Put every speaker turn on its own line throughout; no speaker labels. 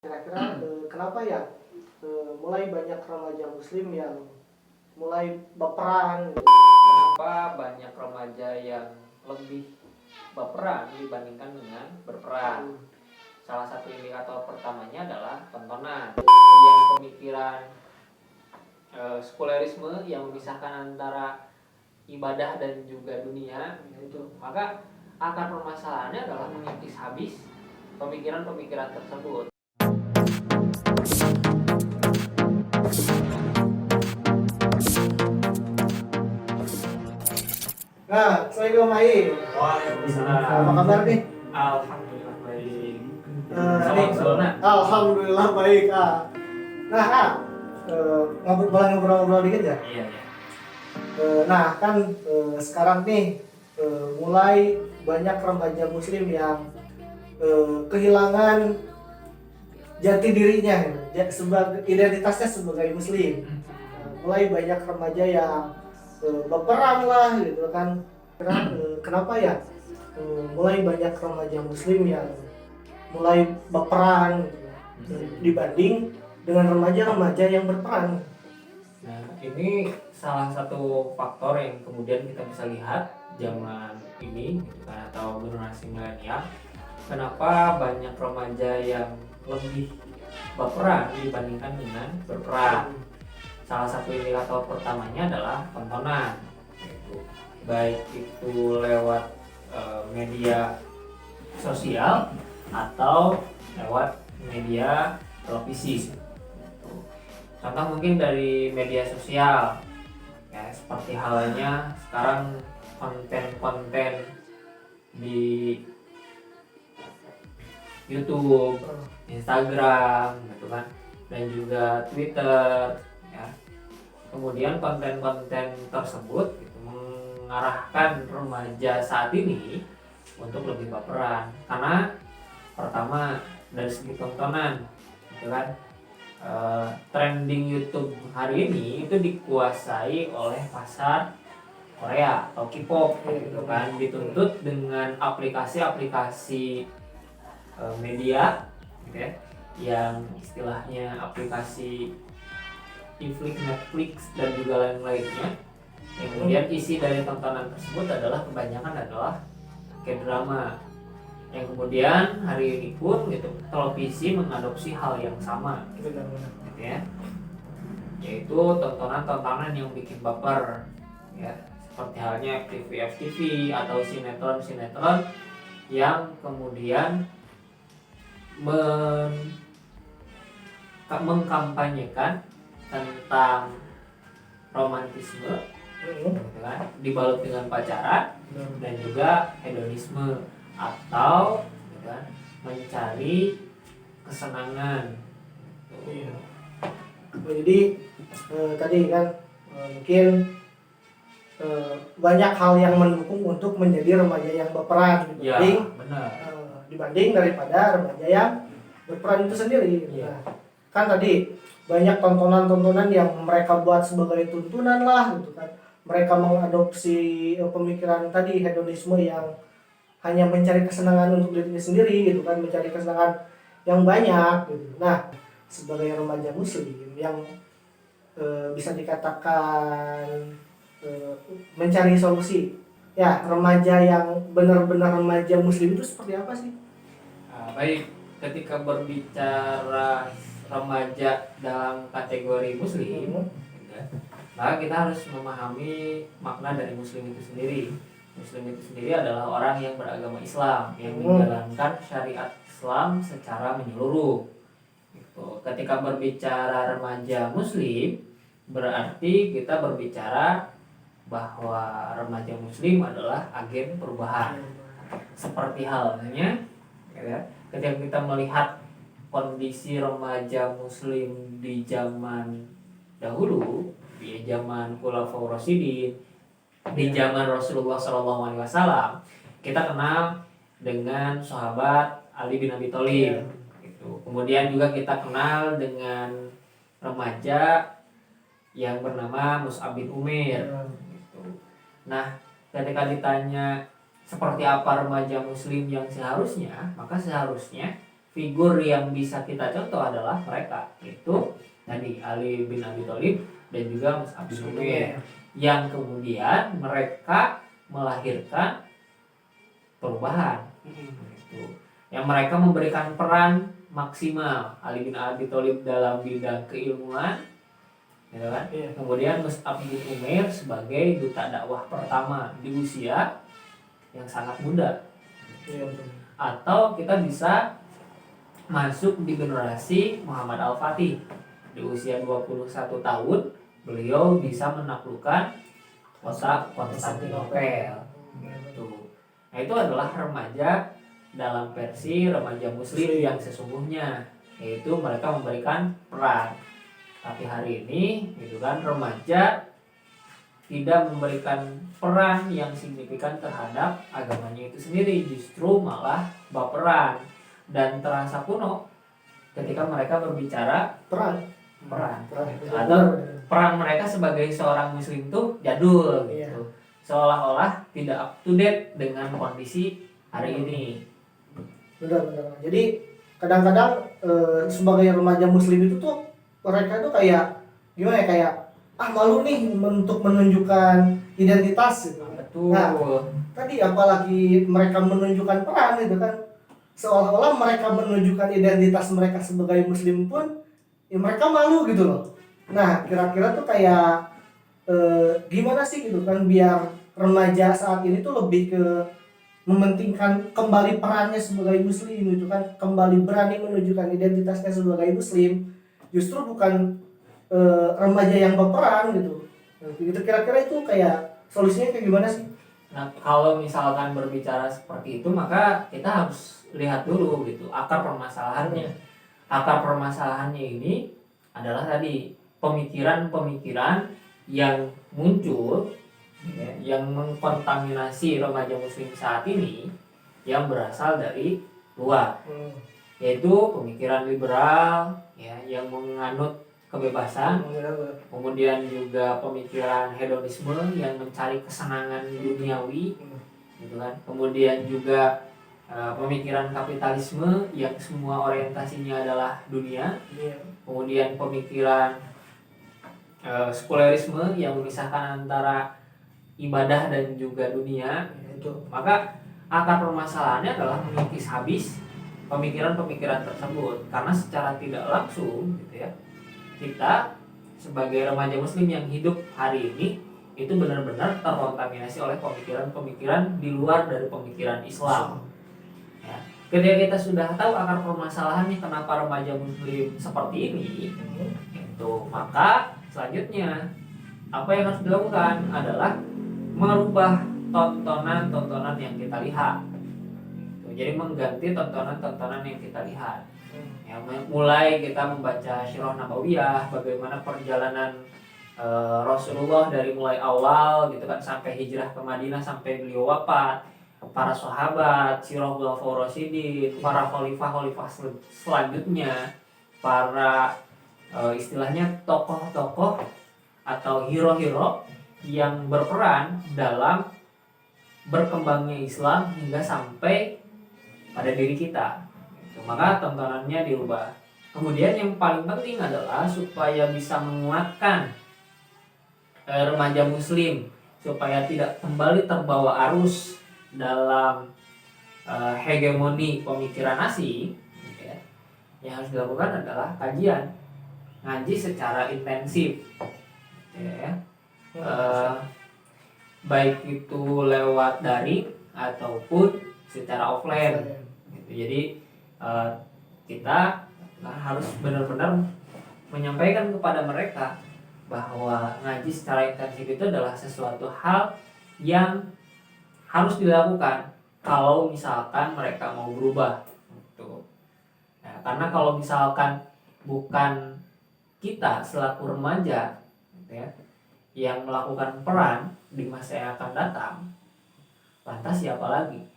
Kira-kira kenapa ya mulai banyak remaja muslim yang mulai baperan gitu?
Kenapa banyak remaja yang lebih baperan dibandingkan dengan berperan? Salah satu indikator pertamanya adalah tontonan. Kemudian pemikiran sekulerisme yang memisahkan antara ibadah dan juga dunia itu. Maka akar permasalahannya adalah mengikis habis pemikiran-pemikiran tersebut.
Nah, Assalamualaikum Mai.
Waalaikumsalam.
Apa kabar nih?
Alhamdulillah baik.
Alhamdulillah baik. Boleh ngobrol-ngobrol dikit ya?
Iya.
Nah, kan sekarang nih mulai banyak remaja muslim yang kehilangan jati dirinya, sebagai identitasnya sebagai muslim. Mulai banyak remaja yang baperan lah gitu kan. Kenapa ya mulai banyak remaja muslim yang mulai baperan gitu, dibanding dengan remaja-remaja yang berperan.
Nah, ini salah satu faktor yang kemudian kita bisa lihat zaman ini gitu kan, atau generasi milenial. Kenapa banyak remaja yang lebih berperan dibandingkan dengan berperan? Salah satu indikator pertamanya adalah tontonan, baik itu lewat media sosial atau lewat media televisi. Contoh mungkin dari media sosial, ya seperti halnya sekarang konten-konten di YouTube, Instagram, gitu kan, dan juga Twitter. Ya. Kemudian konten-konten tersebut gitu, mengarahkan remaja saat ini untuk lebih baperan, karena pertama dari segi tontonan, gitu kan. Trending YouTube hari ini itu dikuasai oleh pasar Korea atau K-pop gitu kan, dituntut dengan aplikasi-aplikasi media gitu ya, yang istilahnya aplikasi Netflix dan juga lain-lainnya. Kemudian isi dari tontonan tersebut kebanyakan adalah K-drama, yang kemudian hari ini pun gitu televisi mengadopsi hal yang sama gitu ya, yaitu tontonan-tontonan yang bikin baper ya, seperti halnya FTV atau sinetron yang kemudian mengkampanyekan tentang romantisme gitu kan, dibalut dengan pacaran dan juga hedonisme atau gitu kan, mencari kesenangan.
Iya. Jadi tadi kan mungkin banyak hal yang mendukung untuk menjadi remaja yang berperan dibanding daripada remaja yang berperan itu sendiri.
Ya.
Nah, kan tadi banyak tontonan-tontonan yang mereka buat sebagai tuntunan lah gitu kan. Mereka mengadopsi pemikiran tadi hedonisme yang hanya mencari kesenangan untuk dirinya sendiri gitu kan, mencari kesenangan yang banyak gitu. Nah, sebagai remaja muslim yang bisa dikatakan mencari solusi, ya remaja yang benar-benar remaja muslim itu seperti apa sih?
Baik, ketika berbicara remaja dalam kategori muslim, maka kita harus memahami makna dari muslim itu sendiri. Muslim itu sendiri adalah orang yang beragama Islam, yang menjalankan syariat Islam secara menyeluruh. Gitu. Ketika berbicara remaja Muslim, berarti kita berbicara bahwa remaja Muslim adalah agen perubahan. Seperti halnya, ya, ketika kita melihat kondisi remaja Muslim di zaman dahulu, di zaman Khulafaur Rasyidin, di zaman Rasulullah SAW, kita kenal dengan sahabat Ali bin Abi Thalib. Gitu. Kemudian juga kita kenal dengan remaja yang bernama Mus'ab bin Umair. Gitu. Nah, ketika ditanya seperti apa remaja Muslim yang seharusnya, maka seharusnya figur yang bisa kita contoh adalah mereka, itu tadi Ali bin Abi Thalib dan juga Mus'ab bin Umair, yang kemudian mereka melahirkan perubahan. Gitu. Yang mereka memberikan peran maksimal. Ali bin Abi Thalib dalam bidang keilmuan, gitu kan? Kemudian Mus'ab bin Umair sebagai duta dakwah pertama di usia yang sangat muda. Atau kita bisa masuk di generasi Muhammad Al-Fatih. Di usia 21 tahun beliau bisa menaklukkan kota Konstantinopel. Gitu. Nah, itu adalah remaja dalam versi remaja muslim yang sesungguhnya, yaitu mereka memberikan peran. Tapi hari ini gitu kan, remaja tidak memberikan peran yang signifikan terhadap agamanya itu sendiri, justru malah baperan dan terasa kuno ketika mereka berbicara peran. Atau peran mereka sebagai seorang muslim tuh jadul gitu. Seolah-olah tidak up to date dengan kondisi hari ini.
Benar. Jadi kadang-kadang sebagai remaja muslim itu tuh mereka tuh kayak gimana ya, kayak malu nih untuk menunjukkan identitas gitu.
Betul.
Nah, tadi apalagi mereka menunjukkan peran gitu kan, seolah-olah mereka menunjukkan identitas mereka sebagai muslim pun ya mereka malu gitu loh. Nah, kira-kira tuh kayak gimana sih gitu kan biar remaja saat ini tuh lebih ke mementingkan kembali perannya sebagai muslim itu kan, kembali berani menunjukkan identitasnya sebagai muslim, justru bukan remaja yang berperan gitu. Gitu kira-kira itu kayak solusinya kayak gimana sih?
Nah, kalau misalkan berbicara seperti itu, maka kita harus lihat dulu gitu akar permasalahannya. Akar permasalahannya ini adalah tadi pemikiran-pemikiran yang muncul ya, yang mengkontaminasi remaja muslim saat ini yang berasal dari luar, yaitu pemikiran liberal ya, yang menganut kebebasan, kemudian juga pemikiran hedonisme yang mencari kesenangan duniawi, gitu kan. Kemudian juga pemikiran kapitalisme yang semua orientasinya adalah dunia. Kemudian pemikiran sekulerisme yang memisahkan antara ibadah dan juga dunia. Maka akar permasalahannya adalah mengikis habis pemikiran-pemikiran tersebut, karena secara tidak langsung gitu ya, kita sebagai remaja muslim yang hidup hari ini itu benar-benar terkontaminasi oleh pemikiran-pemikiran di luar dari pemikiran Islam. Ya. Ketika kita sudah tahu akar permasalahannya kenapa remaja muslim seperti ini, itu maka selanjutnya apa yang harus dilakukan adalah merubah tontonan-tontonan yang kita lihat. Jadi mengganti tontonan-tontonan yang kita lihat. Ya, mulai kita membaca Sirah Nabawiyah, bagaimana perjalanan Rasulullah dari mulai awal gitu kan sampai hijrah ke Madinah sampai beliau wafat, para sahabat, Sirah Khulafaur Rasyidin, para khalifah selanjutnya, para istilahnya tokoh-tokoh atau hero-hero yang berperan dalam berkembangnya Islam hingga sampai pada diri kita. Maka tontonannya dirubah. Kemudian yang paling penting adalah supaya bisa menguatkan remaja muslim supaya tidak kembali terbawa arus dalam hegemoni pemikiran asing, ya, yang harus dilakukan adalah kajian, ngaji secara intensif, ya, baik itu lewat daring ataupun secara offline. Gitu. Jadi kita harus benar-benar menyampaikan kepada mereka bahwa ngaji secara intensif itu adalah sesuatu hal yang harus dilakukan kalau misalkan mereka mau berubah. Gitu. Nah, karena kalau misalkan bukan kita selaku remaja gitu ya, yang melakukan peran di masa yang akan datang, lantas siapa lagi?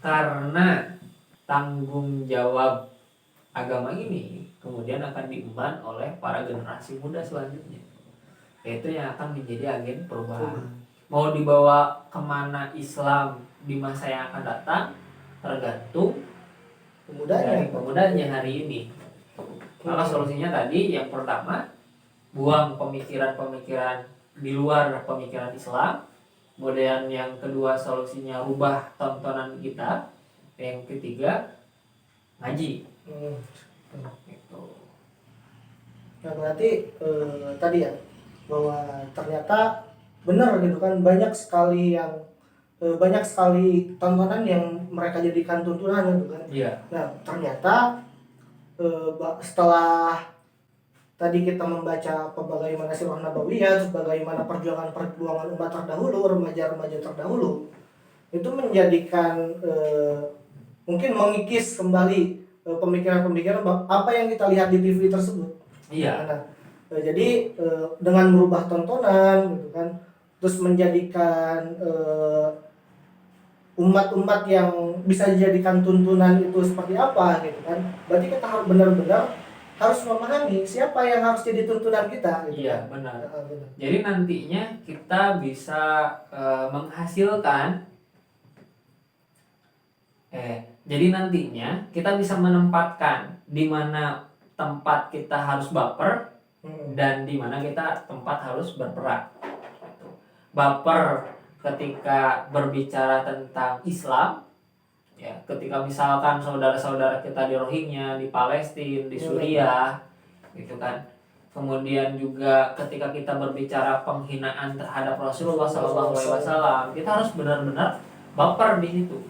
Karena tanggung jawab agama ini kemudian akan diemban oleh para generasi muda selanjutnya, yaitu yang akan menjadi agen perubahan. Mau dibawa kemana Islam di masa yang akan datang tergantung
Pemudanya.
dari pemudanya hari ini. Maka solusinya tadi yang pertama, buang pemikiran-pemikiran di luar pemikiran Islam. Kemudian yang kedua solusinya rubah tontonan kita. Yang ketiga ngaji. Gitu.
Nah berarti tadi ya bahwa ternyata benar gitu kan, banyak sekali tontonan yang mereka jadikan tuntunan gitu kan.
Iya.
Nah ternyata setelah tadi kita membaca bagaimana sirah nabawiyah, terus bagaimana perjuangan umat terdahulu, remaja-remaja terdahulu, itu menjadikan mungkin mengikis kembali pemikiran-pemikiran apa yang kita lihat di TV tersebut.
Iya.
Nah, jadi dengan merubah tontonan gitu kan, terus menjadikan umat-umat yang bisa dijadikan tuntunan itu seperti apa gitu kan. Berarti kita harus benar-benar harus memahami siapa yang harus jadi tuntunan kita gitu.
Iya, benar.
Benar.
Jadi nantinya kita bisa menghasilkan jadi nantinya kita bisa menempatkan di mana tempat kita harus baper dan di mana kita tempat harus berperan. Gitu. Baper ketika berbicara tentang Islam, ya, ketika misalkan saudara-saudara kita di Rohingya, di Palestina, di Suriah, gitu kan. Kemudian juga ketika kita berbicara penghinaan terhadap Rasulullah SAW, kita harus benar-benar baper di situ.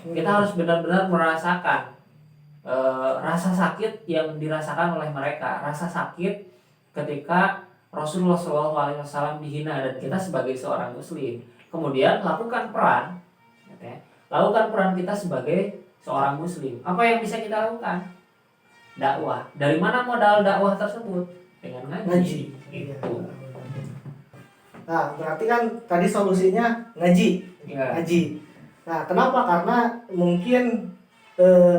Kita harus benar-benar merasakan rasa sakit yang dirasakan oleh mereka, rasa sakit ketika Rasulullah SAW dihina dan kita sebagai seorang Muslim. Kemudian lakukan peran kita sebagai seorang Muslim. Apa yang bisa kita lakukan? Dakwah. Dari mana modal dakwah tersebut? Dengan ngaji. Gitu.
Nah, berarti kan tadi solusinya ngaji.
Ya.
Ngaji. Nah, kenapa? Karena mungkin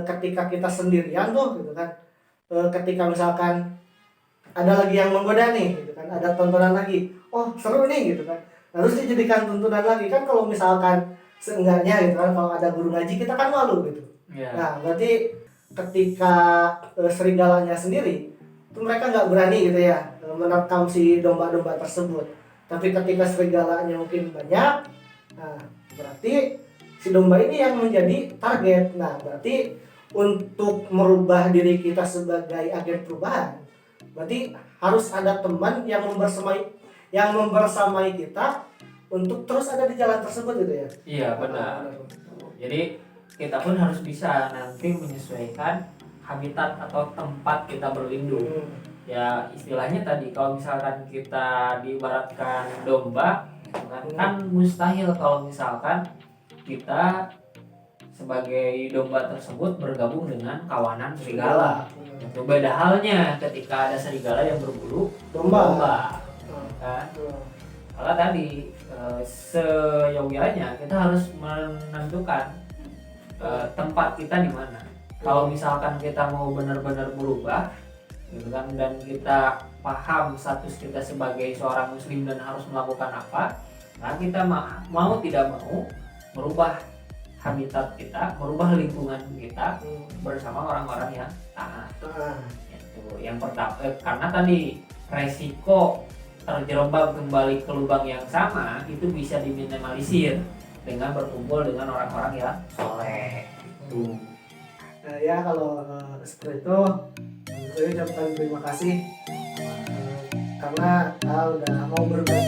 ketika kita sendirian tuh gitu kan, ketika misalkan ada lagi yang menggoda nih gitu kan, ada tontonan lagi, oh seru nih gitu kan, harus dijadikan tuntunan lagi kan. Kalau misalkan seenggaknya gitu kan, kalau ada guru ngaji kita kan malu gitu.
Yeah.
Nah berarti ketika serigalanya sendiri itu mereka nggak berani gitu ya menerkam si domba-domba tersebut. Tapi ketika serigalanya mungkin banyak, nah berarti si domba ini yang menjadi target. Nah berarti untuk merubah diri kita sebagai agen perubahan, berarti harus ada teman yang membersamai kita untuk terus ada di jalan tersebut gitu ya.
Iya, benar. Jadi kita pun harus bisa nanti menyesuaikan habitat atau tempat kita berlindung. Ya istilahnya tadi kalau misalkan kita diibaratkan domba, kan mustahil kalau misalkan kita sebagai domba tersebut bergabung dengan kawanan serigala. Itu beda halnya ketika ada serigala yang berburu domba. Kan? Maka tadi seyogianya kita harus menentukan tempat kita di mana. Kalau misalkan kita mau benar-benar berubah, gitu kan, dan kita paham status kita sebagai seorang Muslim dan harus melakukan apa, nah kita mau tidak mau merubah habitat kita, merubah lingkungan kita bersama orang-orang yang taat. Itu yang pertama, karena tadi resiko terjerembab kembali ke lubang yang sama itu bisa diminimalisir dengan berkumpul dengan orang-orang yang soleh. Itu.
Nah, ya kalau seperti itu, saya ucapkan terima kasih karena udah mau berbagi